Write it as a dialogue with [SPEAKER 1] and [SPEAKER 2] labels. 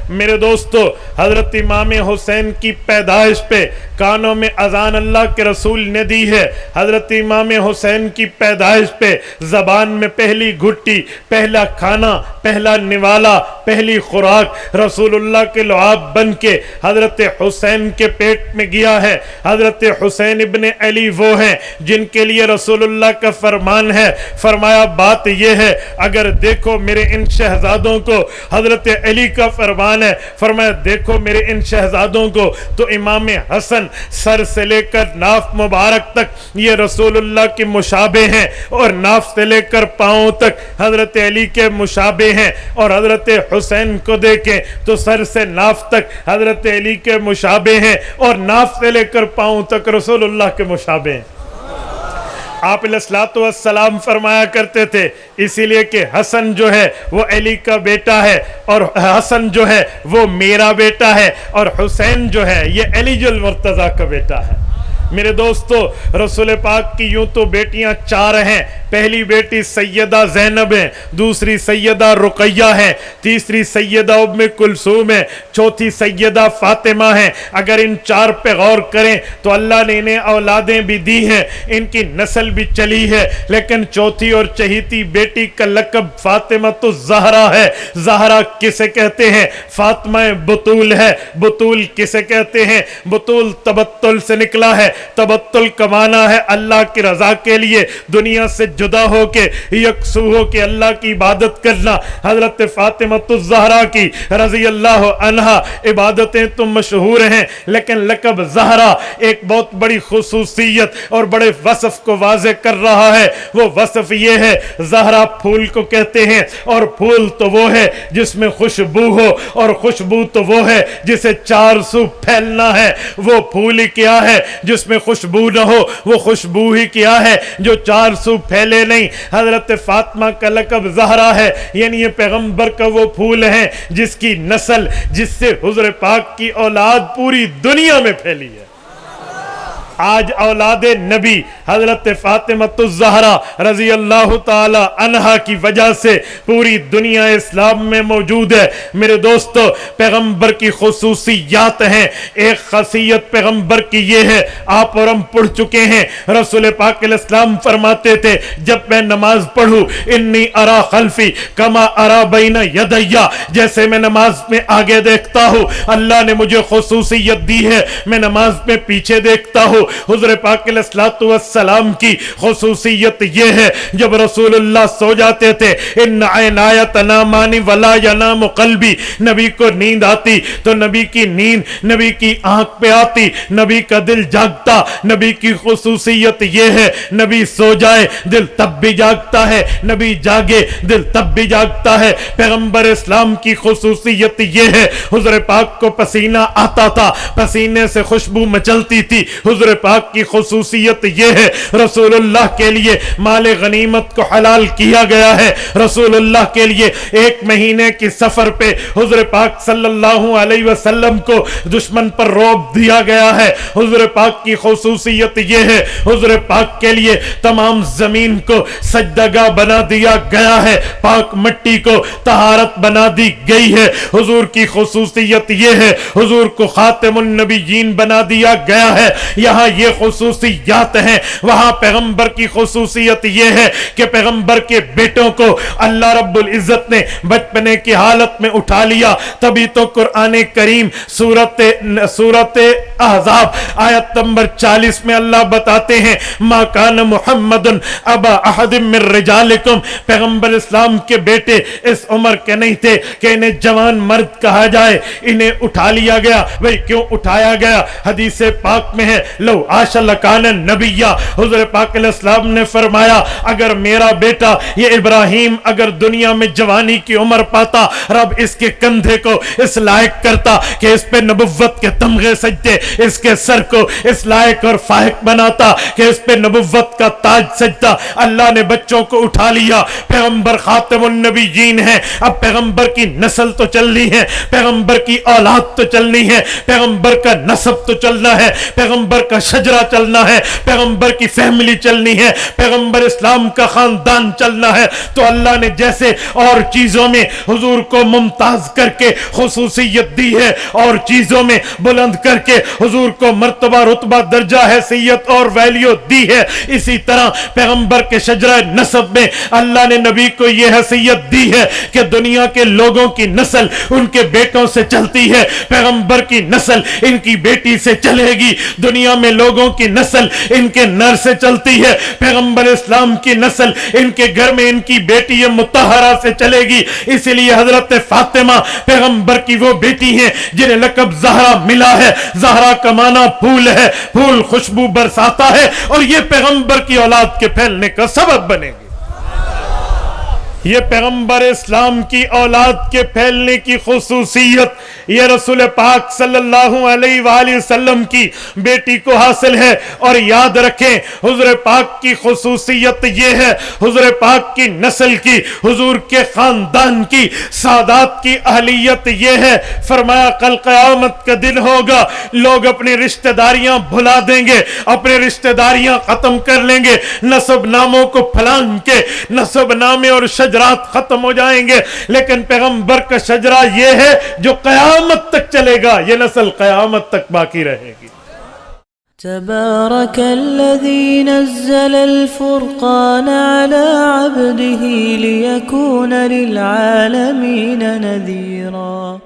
[SPEAKER 1] میرے دوستو، حضرت امام حسین کی پیدائش پہ کانوں میں اذان اللہ کے رسول نے دی ہے۔ حضرت امام حسین کی پیدائش پہ زبان میں پہلی گھٹی، پہلا کھانا، پہلا نوالا، پہلی خوراک رسول اللہ کے لعاب بن کے حضرت حسین کے پیٹ میں گیا ہے۔ حضرت حسین ابن علی وہ ہیں جن کے لیے رسول اللہ کا فرمان ہے، فرمایا بات یہ ہے، اگر دیکھو میرے ان شہزادوں کو، حضرت علی کا فرمان ہے، فرمایا دیکھو میرے ان شہزادوں کو تو امام حسن سر سے لے کر ناف مبارک تک یہ رسول اللہ کے مشابہ ہیں، اور ناف سے لے کر پاؤں تک حضرت علی کے مشابہ ہیں، اور حضرت حسین کو دیکھیں تو سر سے ناف تک حضرت علی کے مشابہ ہیں، اور ناف سے لے کر پاؤں تک رسول اللہ کے مشابہ ہیں۔ آپ علیہ الصلوۃ والسلام فرمایا کرتے تھے، اسی لیے کہ حسن جو ہے وہ علی کا بیٹا ہے، اور حسن جو ہے وہ میرا بیٹا ہے، اور حسین جو ہے یہ علی المرتضیٰ کا بیٹا ہے۔ میرے دوستو، رسول پاک کی یوں تو بیٹیاں 4 ہیں۔ پہلی بیٹی سیدہ زینب ہے، دوسری سیدہ رقیہ ہے، تیسری سیدہ ام کلثوم ہے، چوتھی سیدہ فاطمہ ہے۔ اگر ان 4 پہ غور کریں تو اللہ نے انہیں اولادیں بھی دی ہیں، ان کی نسل بھی چلی ہے، لیکن چوتھی اور چہیتی بیٹی کا لقب فاطمہ تو زہرا ہے۔ زہرا کسے کہتے ہیں؟ فاطمہ بطول ہے۔ بطول کسے کہتے ہیں؟ بطول تبتل سے نکلا ہے۔ تبتل کمانا ہے اللہ کی رضا کے لیے دنیا سے جدا ہو کے، یکسو ہو کے اللہ کی عبادت کرنا۔ حضرت فاطمہ الزہرا کی رضی اللہ عنہا عبادتیں تو مشہور ہیں، لیکن لقب زہرا ایک بہت بڑی خصوصیت اور بڑے وصف کو واضح کر رہا ہے۔ وہ وصف یہ ہے، زہرا پھول کو کہتے ہیں، اور پھول تو وہ ہے جس میں خوشبو ہو، اور خوشبو تو وہ ہے جسے 4 سو پھیلنا ہے۔ وہ پھول ہی کیا ہے جس میں خوشبو نہ ہو، وہ خوشبو ہی کیا ہے جو 4 سو پھیلے نہیں۔ حضرت فاطمہ کا لقب زہرا ہے، یعنی یہ پیغمبر کا وہ پھول ہے جس کی نسل، جس سے حضور پاک کی اولاد پوری دنیا میں پھیلی ہے۔ آج اولاد نبی حضرت فاطمہ الزہرا رضی اللہ تعالی عنہا کی وجہ سے پوری دنیا اسلام میں موجود ہے۔ میرے دوستو، پیغمبر کی خصوصیات ہیں۔ ایک خاصیت پیغمبر کی یہ ہے، آپ اور ہم پڑھ چکے ہیں، رسول پاک علیہ السلام فرماتے تھے جب میں نماز پڑھوں انی ارا خلفی کما ارا بین یدیا، جیسے میں نماز میں آگے دیکھتا ہوں اللہ نے مجھے خصوصیت دی ہے، میں نماز میں پیچھے دیکھتا ہوں۔ حضور پاک علیہ الصلوۃ والسلام کی خصوصیت یہ ہے، جب رسول اللہ سو جاتے تھے ان عینایا تنامان ولا ینام قلبی، نبی کو نیند آتی تو نبی کی نیند نبی کی آنکھ پہ آتی، نبی کا دل جاگتا۔ نبی کی خصوصیت یہ ہے، نبی سو جائے دل تب بھی جاگتا ہے، نبی جاگے دل تب بھی جاگتا ہے۔ پیغمبر اسلام کی خصوصیت یہ ہے، حضور پاک کو پسینہ آتا تھا، پسینے سے خوشبو مچلتی تھی۔ حضور پاک کی خصوصیت یہ ہے، رسول اللہ کے لیے مال غنیمت کو حلال کیا گیا ہے۔ رسول اللہ کے لیے 1 مہینے کی سفر پہ حضور پاک صلی اللہ علیہ وسلم کو دشمن پر رعب دیا گیا ہے۔ حضور پاک کی خصوصیت یہ ہے، حضور پاک کے لیے تمام زمین کو سجدگاہ بنا دیا گیا ہے، پاک مٹی کو طہارت بنا دی گئی ہے۔ حضور کی خصوصیت یہ ہے، حضور کو خاتم النبیین بنا دیا گیا ہے۔ یہاں یہ خصوصیات ہیں، وہاں پیغمبر کی خصوصیت یہ ہے کہ پیغمبر کے بیٹوں کو اللہ رب العزت نے بچپنے کی حالت میں اٹھا لیا۔ تبھی تو قرآن کریم سورت احزاب آیت نمبر 40 میں اللہ بتاتے ہیں ما کان محمد ابا احد من رجالکم، پیغمبر اسلام کے بیٹے اس عمر کے نہیں تھے کہ انہیں جوان مرد کہا جائے، انہیں اٹھا لیا گیا۔ بھئی کیوں اٹھایا گیا؟ حدیث پاک میں ہے لو عاش لکان نبیہ، حضور پاک علیہ السلام نے فرمایا اگر میرا بیٹا یہ ابراہیم اگر دنیا میں جوانی کی عمر پاتا، رب اس کے کندھے کو اس لائق کرتا کہ اس پہ نبوت کے تمغے سجدے اس کے سر کو اس لائق اور فائق بناتا کہ اس پہ نبوت کا تاج سجتا. اللہ نے بچوں کو اٹھا لیا. پیغمبر خاتم النبیین ہیں. اب پیغمبر کی نسل تو چلنی ہے, پیغمبر کی اولاد تو چلنی ہے, پیغمبر کا نسب تو چلنا ہے, پیغمبر کا شجرہ چلنا ہے, پیغمبر کی فیملی چلنی ہے, پیغمبر اسلام کا خاندان چلنا ہے. تو اللہ نے جیسے اور چیزوں میں حضور کو ممتاز کر کے خصوصیت دی ہے, اور چیزوں میں بلند کر کے حضور کو مرتبہ رتبہ درجہ حیثیت اور ویلیو دی ہے, اسی طرح پیغمبر کے شجرہ نسب میں اللہ نے نبی کو یہ حیثیت دی ہے کہ دنیا کے لوگوں کی نسل ان کے بیٹوں سے چلتی ہے, پیغمبر کی نسل ان کی بیٹی سے چلے گی. دنیا میں لوگوں کی نسل ان کے نر سے چلتی ہے, پیغمبر اسلام کی نسل ان کے گھر میں ان کی بیٹی مطہرہ سے چلے گی. اسی لیے حضرت فاطمہ پیغمبر کی وہ بیٹی ہیں جنہیں لقب زہرا ملا ہے. زہرا کا معنی پھول ہے, پھول خوشبو برساتا ہے, اور یہ پیغمبر کی اولاد کے پھیلنے کا سبب بنے گی. یہ پیغمبر اسلام کی اولاد کے پھیلنے کی خصوصیت یہ رسول پاک صلی اللہ علیہ وآلہ وسلم کی بیٹی کو حاصل ہے. اور یاد رکھیں حضور پاک کی خصوصیت یہ ہے, حضور پاک کی نسل کی, حضور کے خاندان کی, سادات کی اہلیت یہ ہے. فرمایا کل قیامت کا دن ہوگا, لوگ اپنی رشتہ داریاں بھلا دیں گے, اپنے رشتہ داریاں ختم کر لیں گے, نسب ناموں کو پھلان کے نسب نامے اور شجرات ختم ہو جائیں گے, لیکن پیغمبر کا شجرہ یہ ہے جو قیامت تک چلے گا, یہ نسل قیامت تک باقی رہے گی.
[SPEAKER 2] تبارك الذي نزل الفرقان على عبده ليكون للعالمين نذيرا.